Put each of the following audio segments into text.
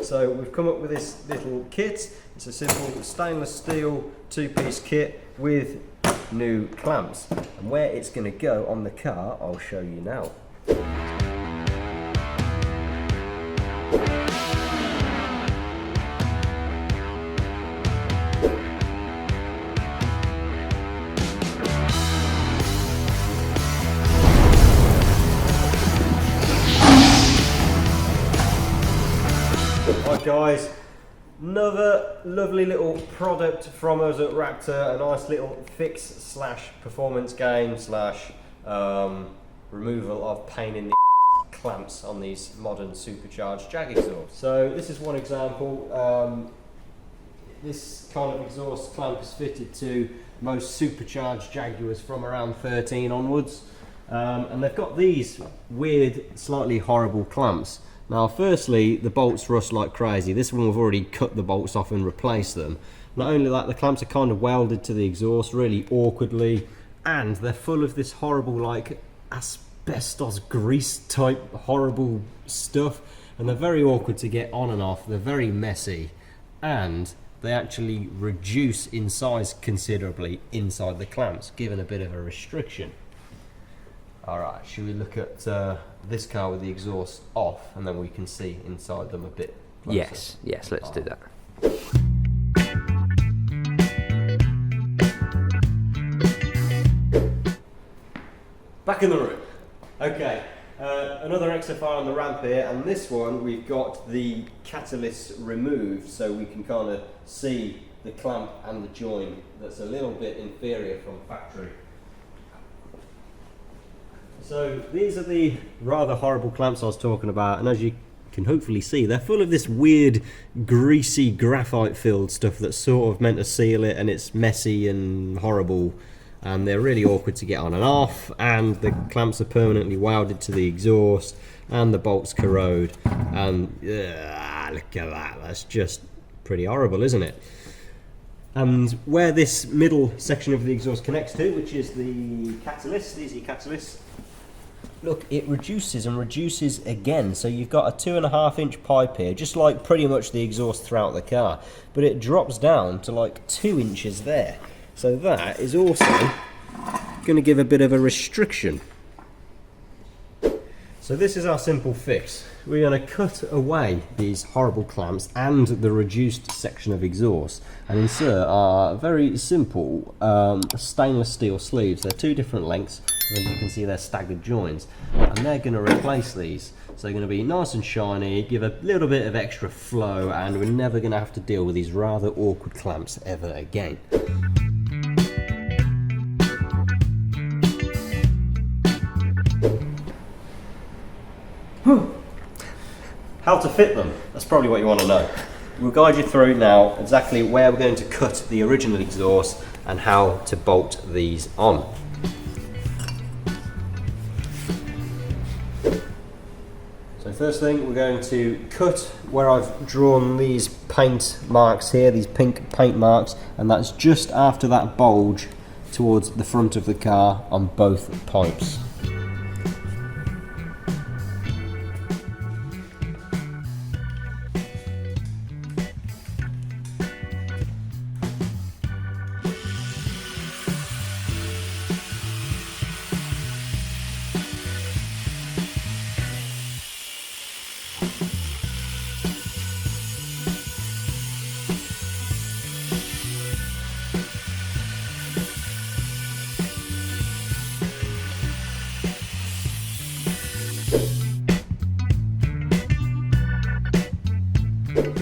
So we've come up with this little kit. It's a simple stainless steel two-piece kit with new clamps. And where it's going to go on the car, I'll show you now. Right guys, another lovely little product from us at Wraptor, a nice little fix slash performance game slash removal of pain in the clamps on these modern supercharged Jag exhausts. So this is one example. This kind of exhaust clamp is fitted to most supercharged Jaguars from around 13 onwards, and they've got these weird, slightly horrible clamps. Now firstly, the bolts rust like crazy. This one we've already cut the bolts off and replaced them. Not only that, the clamps are kind of welded to the exhaust really awkwardly, and they're full of this horrible like asbestos grease type horrible stuff, and they're very awkward to get on and off. They're very messy, and they actually reduce in size considerably inside the clamps, giving a bit of a restriction. Alright, should we look at this car with the exhaust off, and then we can see inside them a bit closer? Yes, let's do that. Back in the room. Okay, another XFR on the ramp here, and this one we've got the catalyst removed so we can kind of see the clamp and the joint that's a little bit inferior from factory. So these are the rather horrible clamps I was talking about, and as you can hopefully see, they're full of this weird greasy graphite filled stuff that's sort of meant to seal it, and it's messy and horrible, and they're really awkward to get on and off, and the clamps are permanently welded to the exhaust, and the bolts corrode, and look at that, that's just pretty horrible, isn't it? And where this middle section of the exhaust connects to, which is the catalyst, these are your catalysts, look, it reduces and reduces again. So you've got a 2.5 inch pipe here, just like pretty much the exhaust throughout the car, but it drops down to like 2 inches there. So that is also going to give a bit of a restriction. So this is our simple fix. We're going to cut away these horrible clamps and the reduced section of exhaust and insert our very simple stainless steel sleeves. They're two different lengths, and as you can see they're staggered joints, and they're going to replace these. So they're going to be nice and shiny, give a little bit of extra flow, and we're never going to have to deal with these rather awkward clamps ever again. How to fit them, that's probably what you want to know. We'll guide you through now exactly where we're going to cut the original exhaust and how to bolt these on. So first thing, we're going to cut where I've drawn these paint marks here, these pink paint marks, and that's just after that bulge towards the front of the car on both pipes.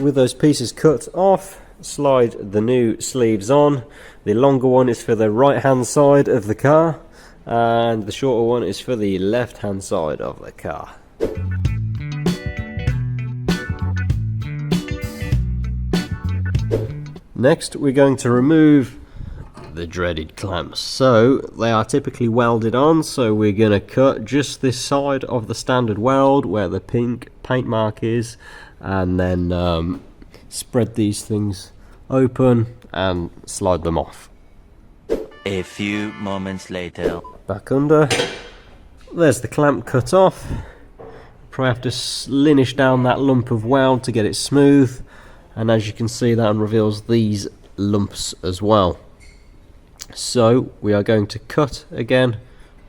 With those pieces cut off, slide the new sleeves on. The longer one is for the right hand side of the car, and the shorter one is for the left hand side of the car. Next, we're going to remove the dreaded clamps. So they are typically welded on, so we're going to cut just this side of the standard weld where the pink paint mark is, and then spread these things open and slide them off. A few moments later. Back under. There's the clamp cut off. try have to linish down that lump of weld to get it smooth, and as you can see, that reveals these lumps as well. So we are going to cut again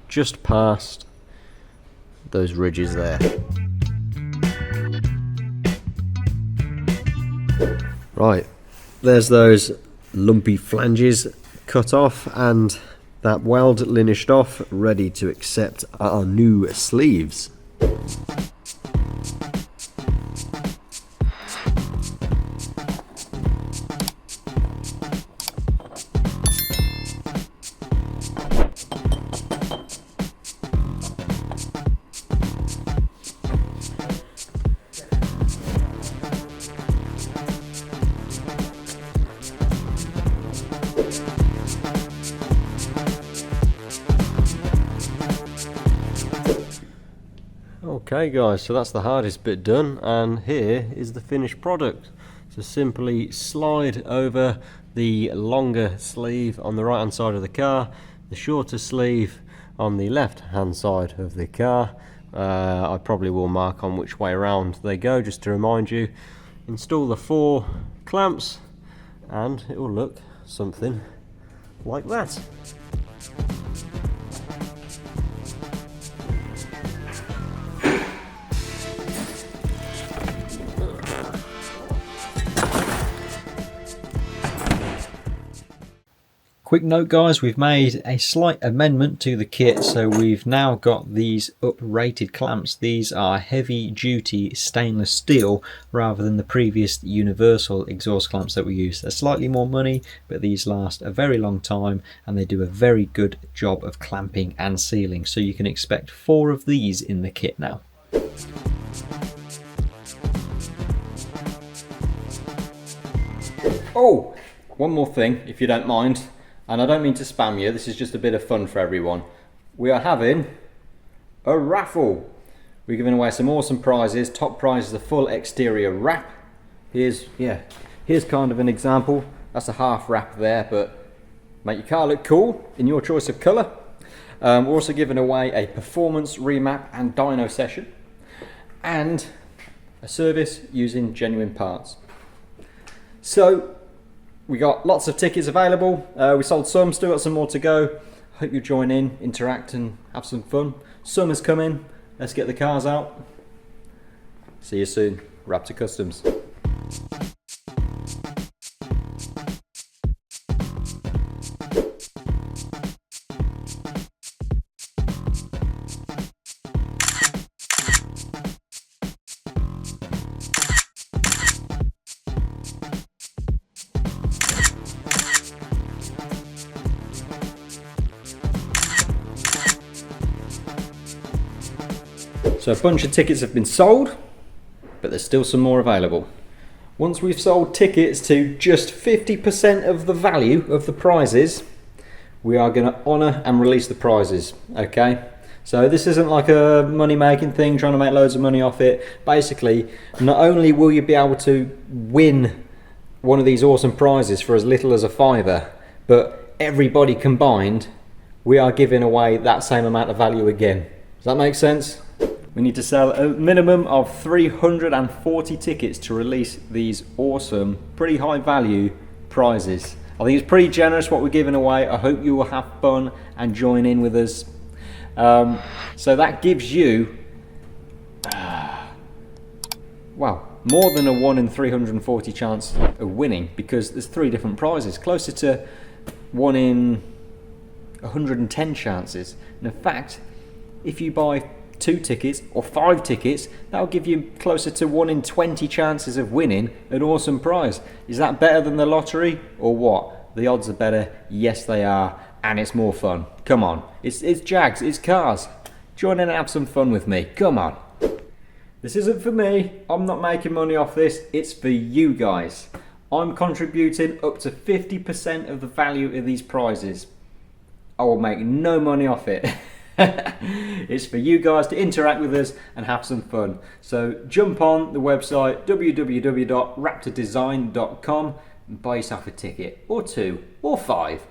just past those ridges there. Right, there's those lumpy flanges cut off and that weld linished off, ready to accept our new sleeves. Okay guys, so that's the hardest bit done, and here is the finished product. So simply slide over the longer sleeve on the right hand side of the car, the shorter sleeve on the left hand side of the car. I probably will mark on which way around they go just to remind you. Install the 4 clamps and it will look something like that. Quick note guys, we've made a slight amendment to the kit, so we've now got these up-rated clamps. These are heavy duty stainless steel rather than the previous universal exhaust clamps that we used. They're slightly more money, but these last a very long time and they do a very good job of clamping and sealing. So you can expect 4 of these in the kit now. Oh, one more thing if you don't mind. And I don't mean to spam you, this is just a bit of fun for everyone. We are having a raffle. We're giving away some awesome prizes. Top prize is the full exterior wrap. Here's kind of an example. That's a half wrap there, but make your car look cool in your choice of colour. We're also giving away a performance remap and dyno session, and a service using genuine parts. So, we got lots of tickets available. We sold some, still got some more to go. Hope you join in, interact and have some fun. Summer's coming, let's get the cars out. See you soon, Wraptor Customs. So a bunch of tickets have been sold, but there's still some more available. Once we've sold tickets to just 50% of the value of the prizes, we are going to honour and release the prizes, okay? So this isn't like a money making thing, trying to make loads of money off it. Basically, not only will you be able to win one of these awesome prizes for as little as a £5, but everybody combined, we are giving away that same amount of value again. Does that make sense? We need to sell a minimum of 340 tickets to release these awesome, pretty high value prizes. I think it's pretty generous what we're giving away. I hope you will have fun and join in with us. So that gives you, well, more than a 1 in 340 chance of winning, because there's 3 different prizes, closer to 1 in 110 chances. And in fact, if you buy 2 tickets or 5 tickets, that'll give you closer to 1 in 20 chances of winning an awesome prize. Is that better than the lottery or what? The odds are better, yes they are, and it's more fun. Come on, it's Jags, it's cars. Join in and have some fun with me, come on. This isn't for me, I'm not making money off this, it's for you guys. I'm contributing up to 50% of the value of these prizes. I will make no money off it. It's for you guys to interact with us and have some fun. So jump on the website www.raptordesign.com and buy yourself a ticket, or 2 or 5.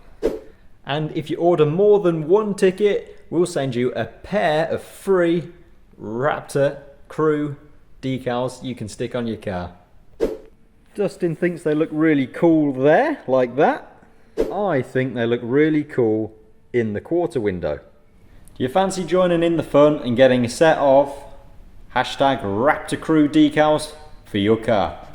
And if you order more than 1 ticket, we'll send you a pair of free Wraptor Crew decals you can stick on your car. Dustin thinks they look really cool there, like that. I think they look really cool in the quarter window. Do you fancy joining in the fun and getting a set of #Raptor Crew decals for your car?